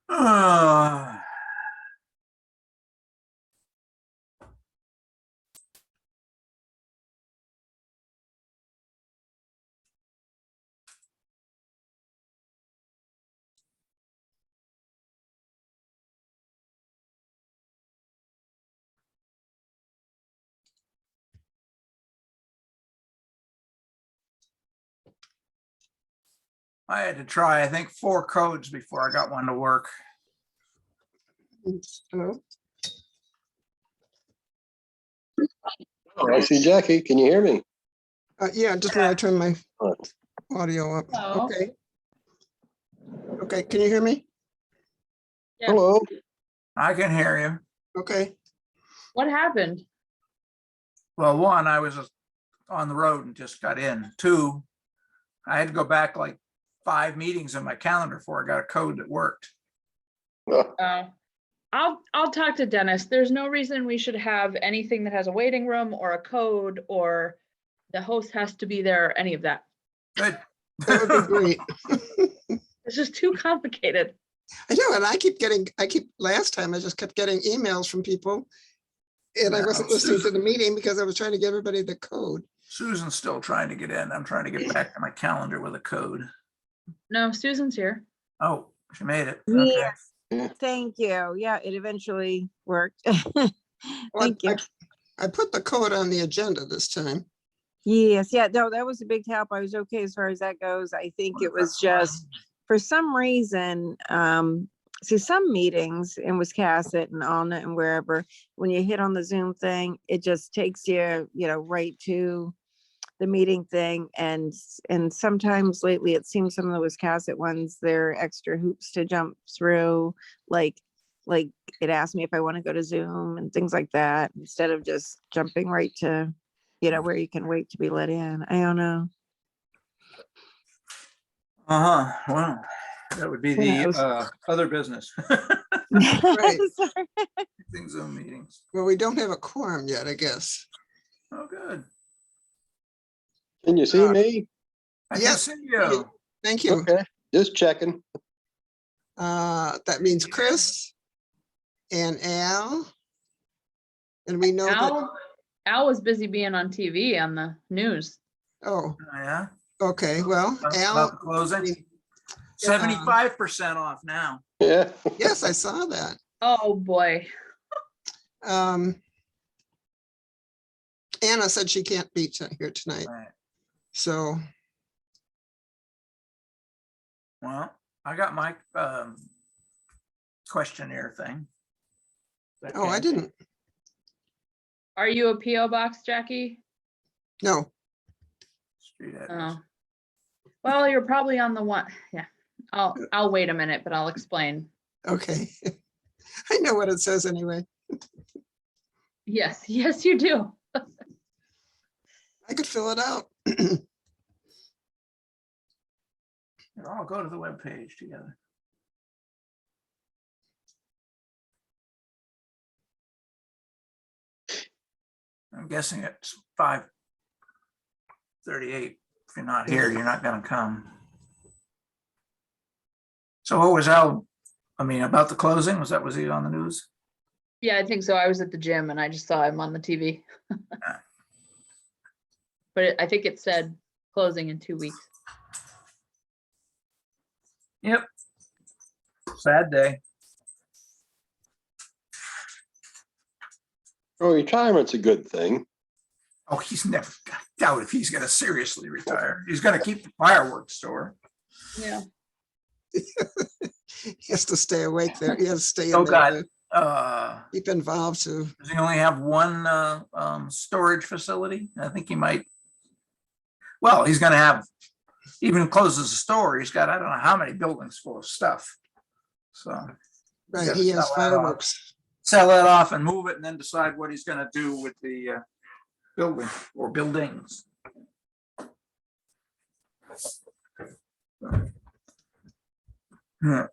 Uh, I had to try, I think, 4 codes before I got one to work. Hello? Oh, I see Jackie. Can you hear me? Yeah, just when I turn my Oh, audio up. Hello. Okay. Okay, can you hear me? Yes. hello. I can hear you. Okay. What happened? Well, one, I was on the road and just got in. 2, I had to go back like 5 meetings in my calendar before I got a code that worked. Oh, I'll talk to Dennis. There's no reason we should have anything that has a waiting room or a code or the host has to be there, or any of that. Good. That would be great. It's just too complicated. I know, and last time I just kept getting emails from people. And I Yeah, wasn't listening to the meeting because I was trying to get everybody the code. Susan's still trying to get in. I'm trying to get back to my calendar with a code. No, Susan's here. Oh, she made it. Okay. Yeah. Thank you. Yeah, it eventually worked. Well, Thank you. I put the code on the agenda this time. Yes, yeah, no, that was a big help. I was okay as far as that goes. I think it was just, for some reason, see some meetings in Wiscasset and Alna and wherever, when you hit on the Zoom thing, it just takes you, right to the meeting thing. And sometimes lately it seems some of the Wiscasset ones, they're extra hoops to jump through, like it asked me if I want to go to Zoom and things like that, instead of just jumping right to, where you can wait to be let in. I don't know. Well, that would be Yeah, the other business. Right. Sorry. Things Zoom meetings. Well, we don't have a quorum yet, I guess. Oh, good. Can you see me? I can Yes. see you. Thank you. Okay, just checking. That means Chris and Al. And we know that, Al was busy being on TV on the news. oh, Oh, yeah. okay, well, About the Al, closing. 75% off now. Yeah. yes, I saw that. Oh, boy. Anna said she can't be here tonight, Right. so, Well, I got my questionnaire thing. oh, I Okay. didn't, Are you a PO box, Jackie? no. Street address. Oh. Well, you're probably on the one. Yeah. I'll wait a minute, but I'll explain. Okay. I know what it says anyway. Yes, yes, you do. I could fill it out. Here, I'll go to the webpage together. I'm guessing it's 5:38. If you're not here, you're not gonna come. So what was Al, about the closing? Was he on the news? Yeah, I think so. I was at the gym and I just saw him on the TV. But I think it said closing in 2 weeks. Yep. Sad day. Well, retirement's a good thing. Oh, he's never, I doubt if he's gonna seriously retire. He's gonna keep the fireworks store. Yeah. He has to stay awake there. He has to stay Oh, in there, God. to keep involved too. Does he only have one storage facility? I think he might. Well, he's gonna have, even closes the store, he's got, I don't know how many buildings full of stuff. So. he's Right, gotta he has sell that off. fireworks. Sell that off and move it and then decide what he's gonna do with the building or buildings. Yeah.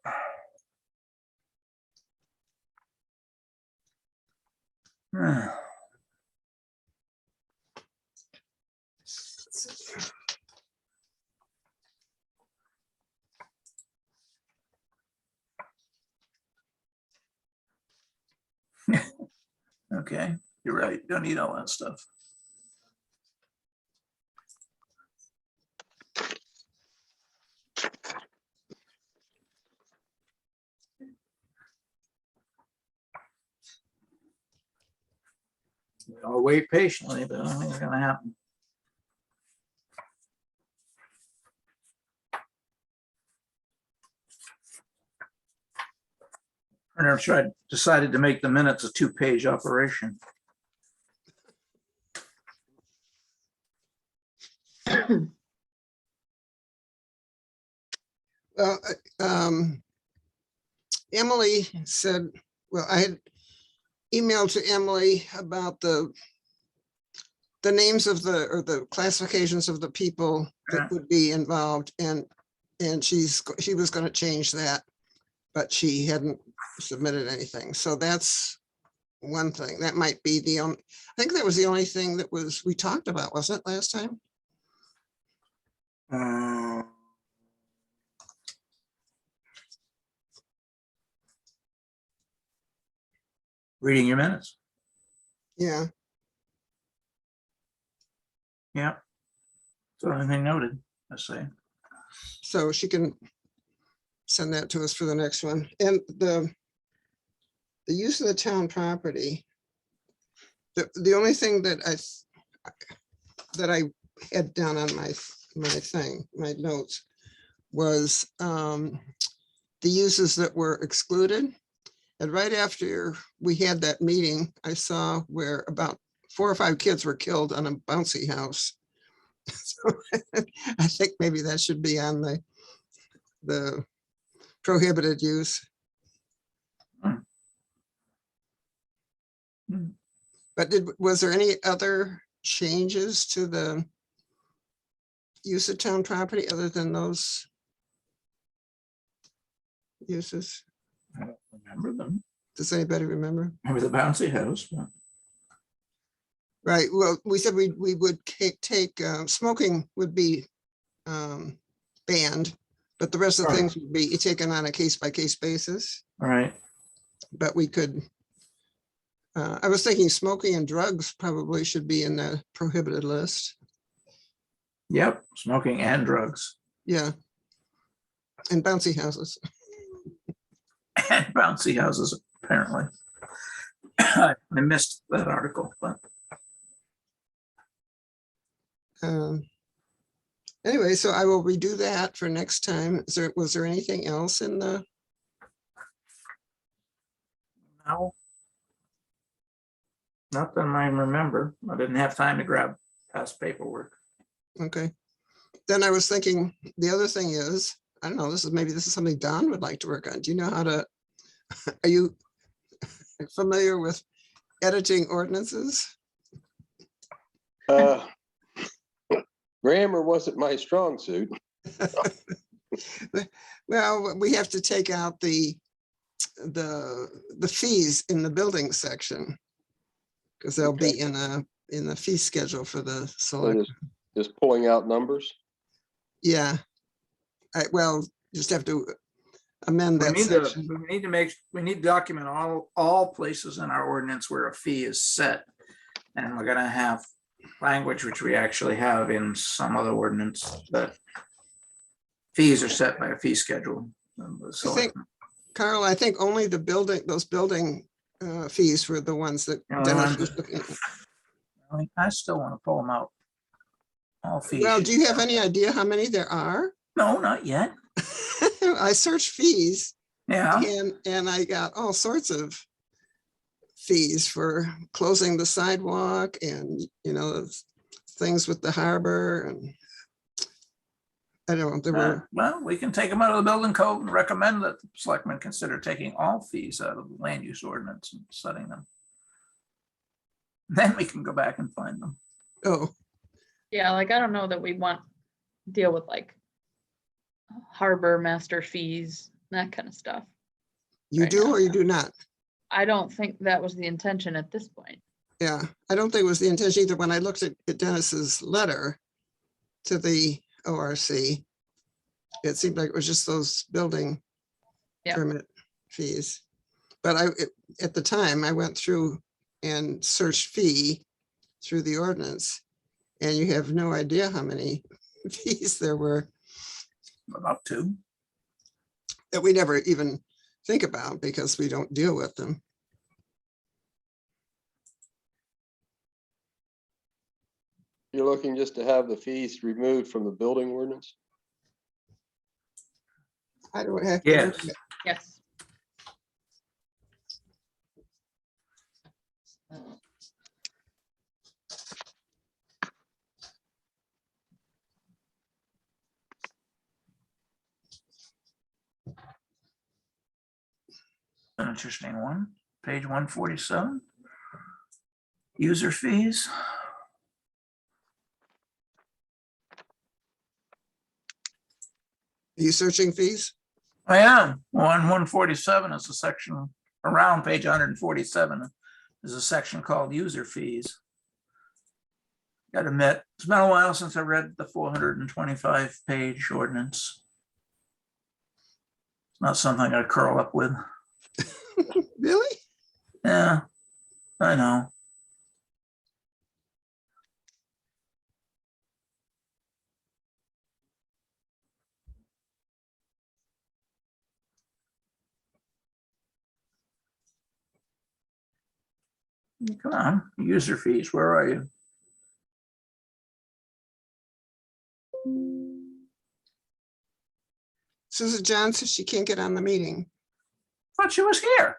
Yeah. Okay, you're right. Don't need all that stuff. I'll wait patiently, but I don't think it's gonna happen. Or if I decided to make the minutes a 2-page operation. Well, Emily said, well, I had emailed to Emily about the names of or the classifications of the people Yeah. that would be involved, and she was going to change that, but she hadn't submitted anything. So that's one thing. That might be the only, I think that was the only thing that we talked about, wasn't it, last time? Reading your minutes. Yeah. Yeah. So anything noted, I say. So she can send that to us for the next one. And the use of the town property. The only thing that I had down on my notes was the uses that were excluded. And right after we had that meeting, I saw where about 4 or 5 kids were killed on a bouncy house. So I think maybe that should be on the prohibited use. Hmm. But was there any other changes to the use of town property other than those uses? I don't remember them. Does anybody remember? Remember the bouncy house? But Right, well, we said we would take, smoking would be banned, but the rest of the Right. things would be taken on a case-by-case basis. all right. But we could, I was thinking smoking and drugs probably should be in the prohibited list. Yep, smoking and drugs Yeah. And bouncy houses. and bouncy houses, apparently. I missed that article, but Anyway, so I will redo that for next time. Was there anything else in the, no. Not that I remember. I didn't have time to grab past paperwork. okay. Then I was thinking, the other thing is, I don't know, maybe this is something Don would like to work on. Do you know how to, are you familiar with editing ordinances? Grammar wasn't my strong suit. Well, we have to take out the fees in the building section. Because they'll be in the fee schedule for the So select. just pulling out numbers. Yeah. Well, just have to amend We that need to, section. we need to document all places in our ordinance where a fee is set. And we're gonna have language which we actually have in some other ordinance that fees are set by a fee schedule. So Carl, I think only those building fees were the ones that No, Dennis was looking at. I still want to pull them out. All fees. Well, do you have any idea how many there are? No, not yet. I searched fees Yeah, and I got all sorts of fees for closing the sidewalk and, things with the harbor and I don't know, there were, well, we can take them out of the building code and recommend that the selectmen consider taking all fees out of the land use ordinance and setting them. Then we can go back and find them. oh, Yeah, like, I don't know that we want deal with like harbor master fees, that kind of stuff. you Right do now, or you yeah. do not? I don't think that was the intention at this point. Yeah, I don't think it was the intention either. When I looked at Dennis's letter to the ORC, it seemed like it was just those building Yeah. permit fees. But at the time, I went through and search fee through the ordinance, and you have no idea how many fees there were About two. that we never even think about because we don't deal with them. You're looking just to have the fees removed from the building ordinance? I don't have. to Yes. look at- Yes. An interesting one, page 147. User fees. Are you searching fees? I am, on 147 is a section, around page 147 is a section called user fees. Got to admit, it's been a while since I read the 425 page ordinance. It's not something I curl up with. Really? Yeah, I know. Come on, user fees, where are you? Susan John says she can't get on the meeting. Thought she was here.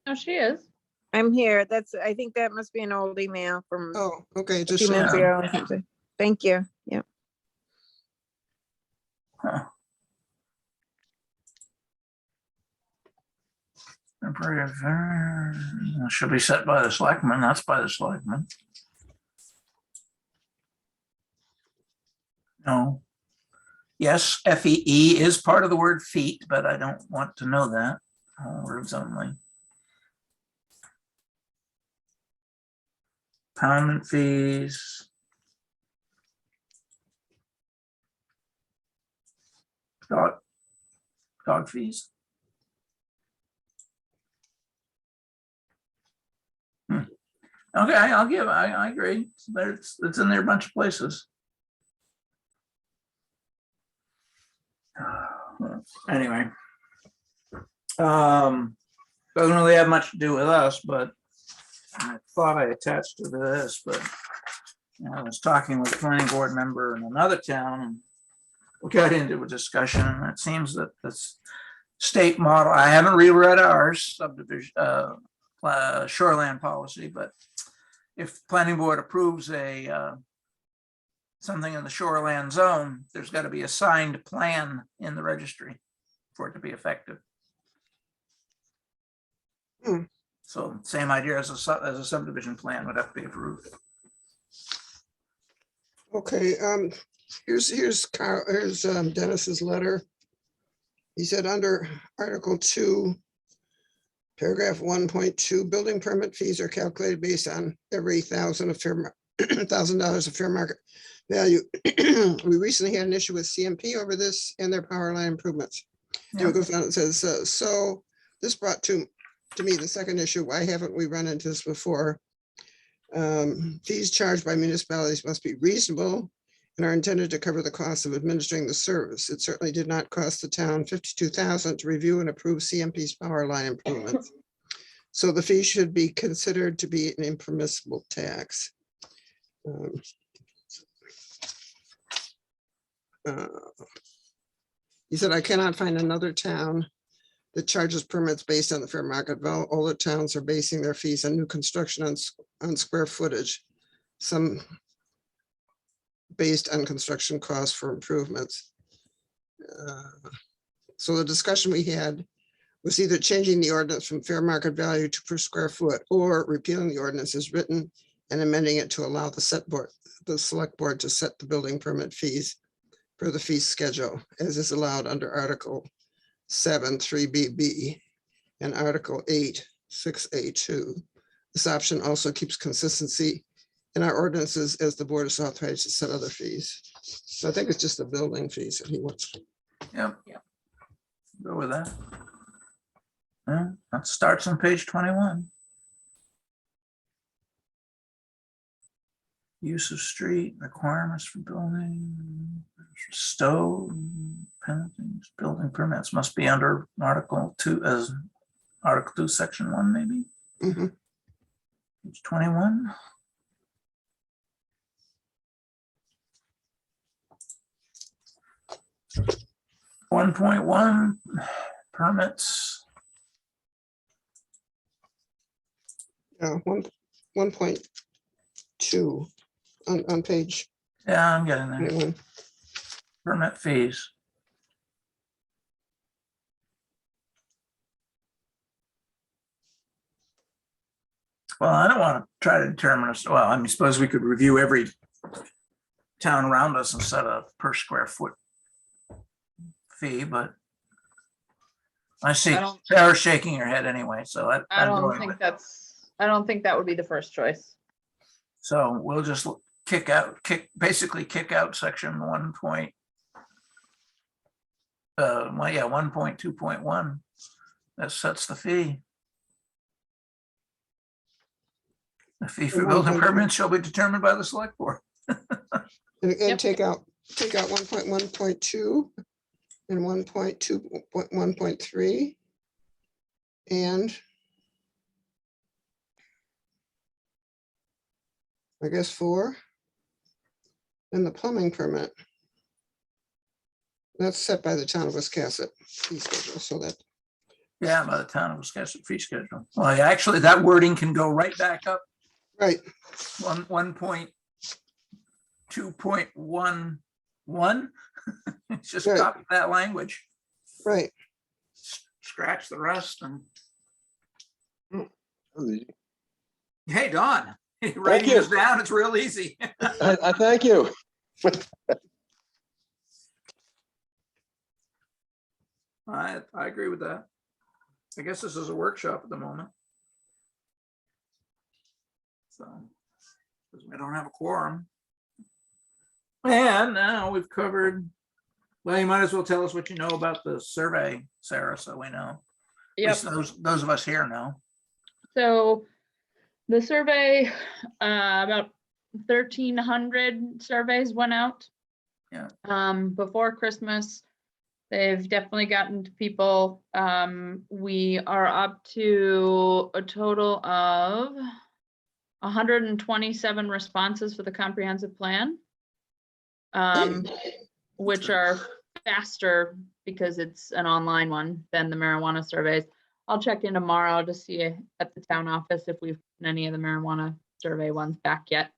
Oh, she is. I'm here. That's, I think that must be an old email from Oh, okay, a just few minutes yeah. ago or something. Thank you. Yeah. Huh. Should be set by the selectmen, that's by the selectmen. No. Yes, FEE is part of the word feet, but I don't want to know that. Words only. Poundment fees. Dog fees. Okay, I agree. It's in there a bunch of places. Anyway. Doesn't really have much to do with us, but I thought I attached to this, but I was talking with a planning board member in another town, and we got into a discussion, and it seems that this state model, I haven't reread ours subdivision, shoreland policy, but if planning board approves something in the shoreland zone, there's got to be a signed plan in the registry for it to be effective. Hmm. So same idea as a subdivision plan would have to be approved. Okay, here's Dennis's letter. He said under Article 2, paragraph 1.2, building permit fees are calculated based on every $1,000 of fair market value. We recently had an issue with CMP over this and their power line improvements. And it goes on, it says, so this brought to me the second issue. Why haven't we run into this before? Fees charged by municipalities must be reasonable and are intended to cover the cost of administering the service. It certainly did not cost the town $52,000 to review and approve CMP's power line improvements. So the fee should be considered to be an impermissible tax. He said, I cannot find another town that charges permits based on the fair market value. All the towns are basing their fees on new construction on square footage. Some based on construction costs for improvements. So the discussion we had was either changing the ordinance from fair market value to per square foot or repealing the ordinance as written and amending it to allow the select board to set the building permit fees per the fee schedule as is allowed under Article 7, 3BB and Article 8, 6A2. This option also keeps consistency in our ordinances as the board is authorized to set other fees. So I think it's just the building fees that he wants. Yep. Go with that. Yeah, that starts on page 21. use of street, requirements for building, stove, penalties, building permits must be under Article 2 as Article 2, Section 1, maybe, Mhm. page 21. One point one permits. Yeah, 1.2 on page Yeah, I'm getting there. 21. Permit fees. Well, I don't want to try to determine, well, I mean, suppose we could review every town around us and set a per square foot fee, but I see I don't- Sarah shaking her head anyway, so I I'm don't going think with. I don't think that would be the first choice. So we'll just basically kick out section 1 point. Well, yeah, 1.2.1. That sets the fee. The fee for building 100. permits shall be determined by the select board. And Yep. take out 1.1.2 and 1.2.1.3. And I guess 4. And the plumbing permit. That's set by the town of Wiscasset fee schedule, so that, Yeah, by the town of Wiscasset fee schedule. Well, yeah, actually, that wording can go right back up. right, 1.2.11. Just Right. copy that language, right. scratch the rest and, I hey, Don, writing you. this down, it's real easy. I thank you. I agree with that. I guess this is a workshop at the moment. So, because we don't have a quorum. And now we've covered, well, you might as well tell us what you know about the survey, Sarah, so we know. At Yep. least those of us here know. So the survey, about 1,300 surveys went out. Yeah. Before Christmas, they've definitely gotten to people. We are up to a total of 127 responses for the comprehensive plan. Which are faster because it's an online one than the marijuana surveys. I'll check in tomorrow to see at the town office if we've gotten any of the marijuana survey ones back yet.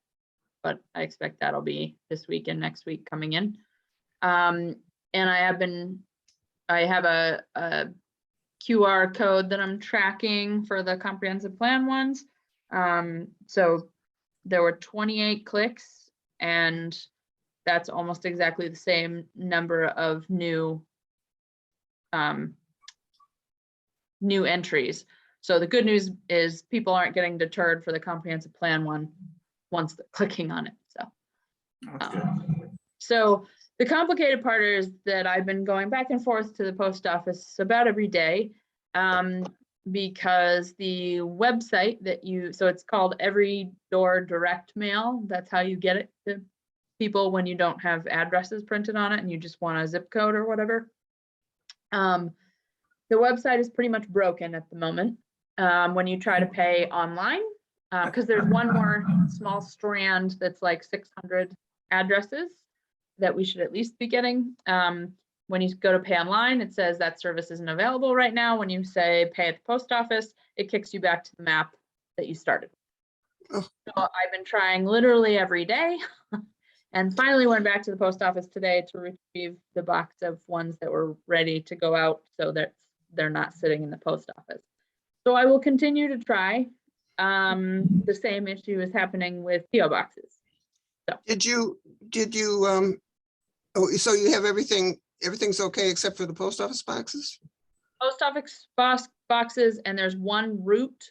But I expect that'll be this week and next week coming in. And I have a QR code that I'm tracking for the comprehensive plan ones. So there were 28 clicks, and that's almost exactly the same number of new entries. So the good news is people aren't getting deterred for the comprehensive plan one once they're clicking on it. So the complicated part is that I've been going back and forth to the post office about every day, because the website that so it's called Every Door Direct Mail. That's how you get it to people when you don't have addresses printed on it and you just want a zip code or whatever. The website is pretty much broken at the moment when you try to pay online, because there's one more small strand that's like 600 addresses that we should at least be getting. When you go to pay online, it says that service isn't available right now. When you say pay at the post office, it kicks you back to the map that you started. Oh. So I've been trying literally every day. And finally went back to the post office today to retrieve the box of ones that were ready to go out so that they're not sitting in the post office. So I will continue to try. The same issue is happening with PO boxes. Did you, oh, so you have everything's okay except for the post office boxes? Post office boxes, and there's one route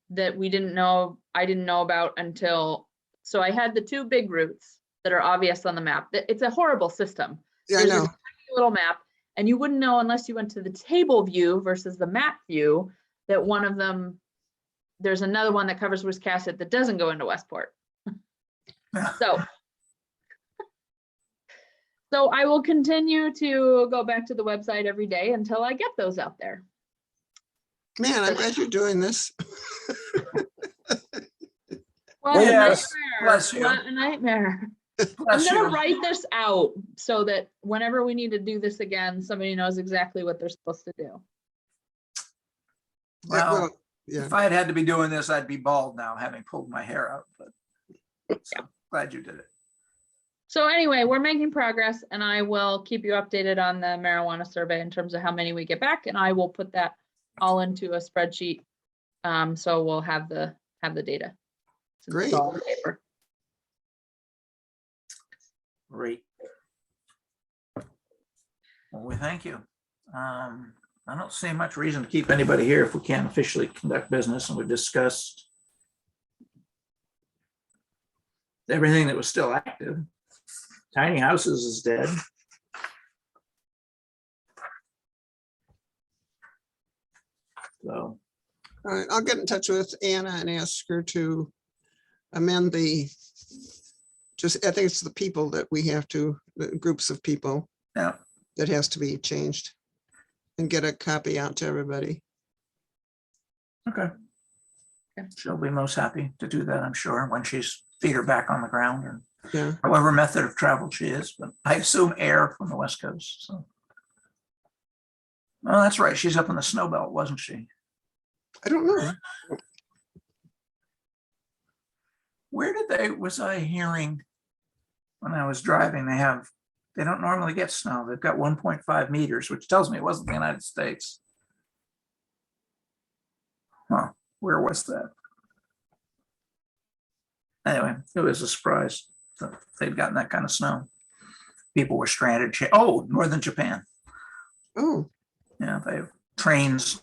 that I didn't know about until, so I had the two big routes that are obvious on the map. It's a horrible system. Yeah, I There's this know. tiny little map, and you wouldn't know unless you went to the table view versus the map view that one of them, there's another one that covers Wiscasset that doesn't go into Westport. So. So I will continue to go back to the website every day until I get those out there. Man, I'm glad you're doing this. What a Yes, nightmare. bless you. What a nightmare. I'm Bless gonna you. write this out so that whenever we need to do this again, somebody knows exactly what they're supposed to do. Yeah, Well, yeah, if I had had to be doing this, I'd be bald now, having pulled my hair out, but so glad you did it. So anyway, we're making progress and I will keep you updated on the marijuana survey in terms of how many we get back, and I will put that all into a spreadsheet. So we'll have the data. since it's Great. all on paper. Great. Well, we thank you. I don't see much reason to keep anybody here if we can't officially conduct business, and we've discussed everything that was still active. Tiny houses is dead. So, all right, I'll get in touch with Anna and ask her to amend I think it's the people that we have to, the groups of people yeah, that has to be changed and get a copy out to everybody. okay. Okay. She'll be most happy to do that, I'm sure, when she's feet are back on the ground, or Yeah, however method of travel she is, but I assume air from the West Coast, so. Well, that's right, she's up in the snow belt, wasn't she? I don't know. Where was I hearing when I was driving, they don't normally get snow. They've got 1.5 meters, which tells me it wasn't the United States. Huh, where was that? Anyway, it was a surprise that they'd gotten that kind of snow. People were stranded. Oh, northern Japan. Oh, Yeah, they have trains,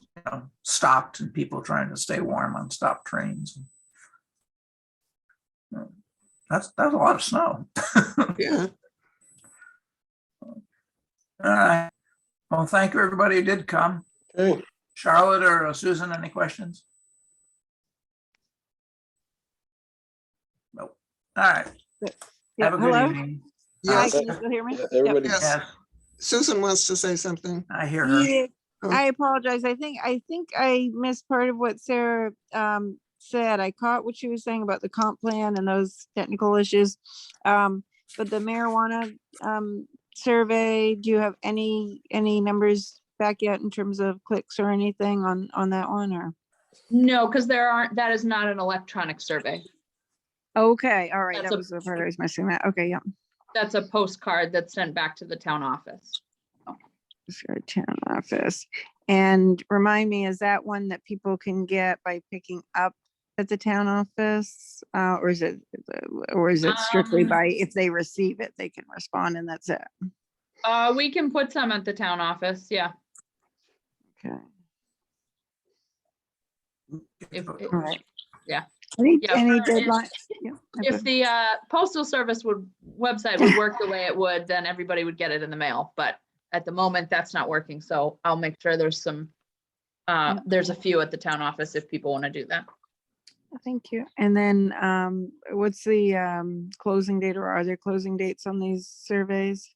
stopped, and people trying to stay warm on stopped trains. That's a lot of snow. yeah. All right. Well, thank you, everybody who did come. Okay, Charlotte or Susan, any questions? Nope. All right. Yeah, Have a good hello? evening. Hi, Yes, can you still hear me? yeah, Yep. everybody, yes. Yes, Susan wants to say something. I hear her. Yeah, Oh. I apologize. I think I missed part of what Sarah said. I caught what she was saying about the comp plan and those technical issues. But the marijuana survey, do you have any numbers back yet in terms of clicks or anything on that one, or? No, because that is not an electronic survey. Okay, all right, That's that a- was the part I was missing that. Okay, yeah. That's a postcard that's sent back to the town office. Sure, town office. And remind me, is that one that people can get by picking up at the town office? Or is it strictly by, if they receive it, they can respond and that's it? We can put some at the town office, yeah. Okay, If, all right. Yeah. Any Yeah, any for- if- deadline? Yeah, if okay. the postal service website would work the way it would, then everybody would get it in the mail. But at the moment, that's not working. So I'll make sure there's there's a few at the town office if people want to do that. Thank you. And then what's the closing date, or are there closing dates on these surveys?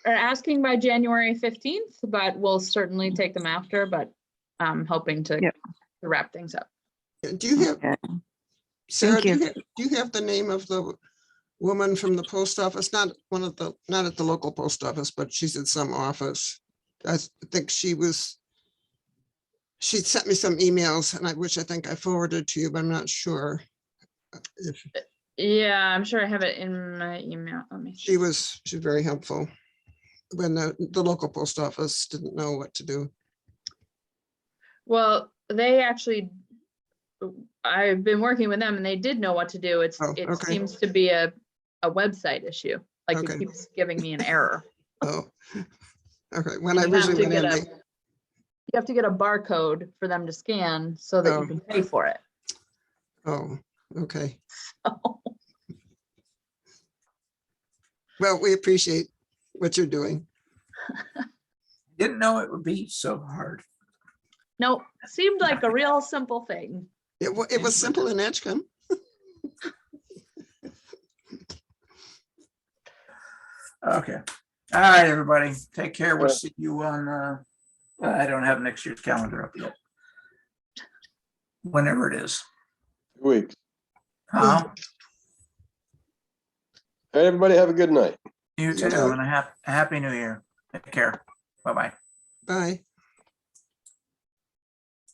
Are asking by January 15th, but we'll certainly take them after, but I'm hoping to Yep. to wrap things up. Do you have, Okay. Sarah, Thank you. do you have the name of the woman from the post office? Not at the local post office, but she's in some office. I think she sent me some emails, and which I think I forwarded to you, but I'm not sure. If Yeah, I'm sure I have it in my email. Let me see. she's very helpful when the local post office didn't know what to do. Well, they actually, I've been working with them and they did know what to do. It Oh, okay. seems to be a website issue. Like Okay. it keeps giving me an error. Oh, okay. When I You have originally to went get in, You have to get a barcode for them to scan so that Oh. you can pay for it. oh, okay. So, Well, we appreciate what you're doing. Didn't know it would be so hard. no, seemed like a real simple thing. It was simple in Edgecombe. Okay. All right, everybody. Take care. We'll see you on, I don't have next year's calendar up yet. Whenever it is. 2 weeks. Huh? All right, everybody have a good night. You too, too. and a happy new year. Take care. Bye-bye. Bye.